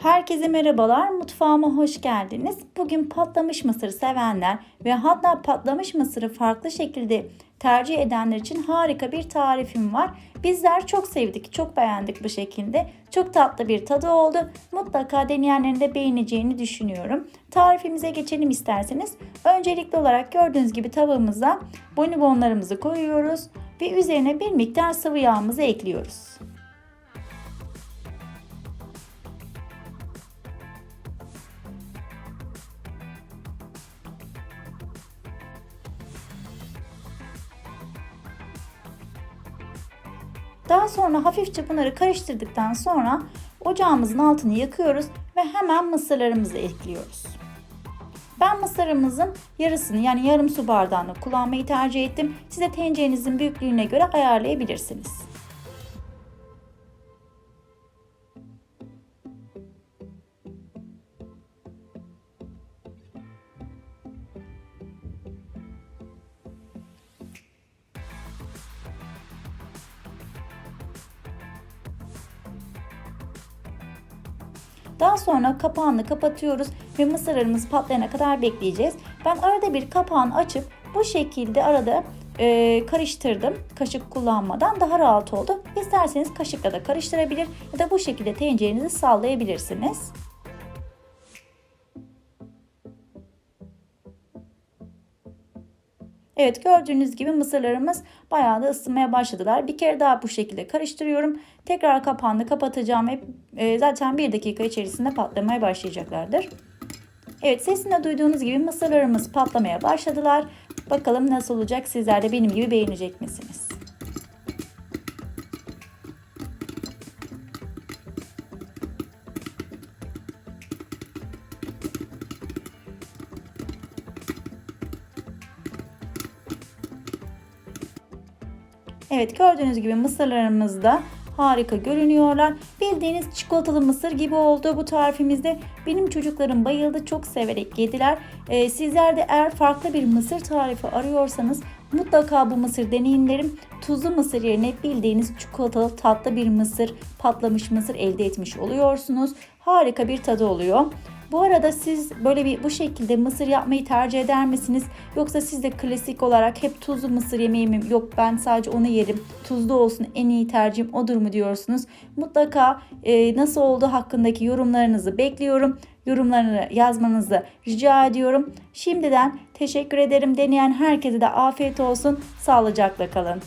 Herkese merhabalar, mutfağıma hoş geldiniz. Bugün patlamış mısır sevenler ve hatta patlamış mısırı farklı şekilde tercih edenler için harika bir tarifim var. Bizler çok sevdik, çok beğendik bu şekilde. Çok tatlı bir tadı oldu. Mutlaka deneyenlerin de beğeneceğini düşünüyorum. Tarifimize geçelim isterseniz. Öncelikli olarak gördüğünüz gibi tavamıza bonibonlarımızı koyuyoruz ve üzerine bir miktar sıvı yağımızı ekliyoruz. Daha sonra hafifçe bunları karıştırdıktan sonra ocağımızın altını yakıyoruz ve hemen mısırlarımızı ekliyoruz. Ben mısırımızın yarısını yani yarım su bardağını kullanmayı tercih ettim. Siz de tencerenizin büyüklüğüne göre ayarlayabilirsiniz. Daha sonra kapağını kapatıyoruz ve mısırlarımız patlayana kadar bekleyeceğiz. Ben arada bir kapağını açıp bu şekilde arada karıştırdım. Kaşık kullanmadan daha rahat oldu. İsterseniz kaşıkla da karıştırabilir ya da bu şekilde tencerenizi sallayabilirsiniz. Evet, gördüğünüz gibi mısırlarımız bayağı da ısınmaya başladılar. Bir kere daha bu şekilde karıştırıyorum. Tekrar kapağını kapatacağım ve zaten 1 dakika içerisinde patlamaya başlayacaklardır. Evet, sesini duyduğunuz gibi mısırlarımız patlamaya başladılar. Bakalım nasıl olacak, sizler de benim gibi beğenecek misiniz? Evet, gördüğünüz gibi mısırlarımız da harika görünüyorlar. Bildiğiniz çikolatalı mısır gibi oldu bu tarifimizde. Benim çocuklarım bayıldı, çok severek yediler. Sizler de eğer farklı bir mısır tarifi arıyorsanız mutlaka bu mısır deneyin derim. Tuzlu mısır yerine bildiğiniz çikolatalı tatlı bir mısır, patlamış mısır elde etmiş oluyorsunuz. Harika bir tadı oluyor. Bu arada siz böyle bu şekilde mısır yapmayı tercih eder misiniz? Yoksa siz de klasik olarak hep tuzlu mısır yemeği mi? Yok, ben sadece onu yerim, tuzlu olsun, en iyi tercihim odur mu diyorsunuz? Mutlaka nasıl olduğu hakkındaki yorumlarınızı bekliyorum. Yorumlarını yazmanızı rica ediyorum. Şimdiden teşekkür ederim. Deneyen herkese de afiyet olsun. Sağlıcakla kalın.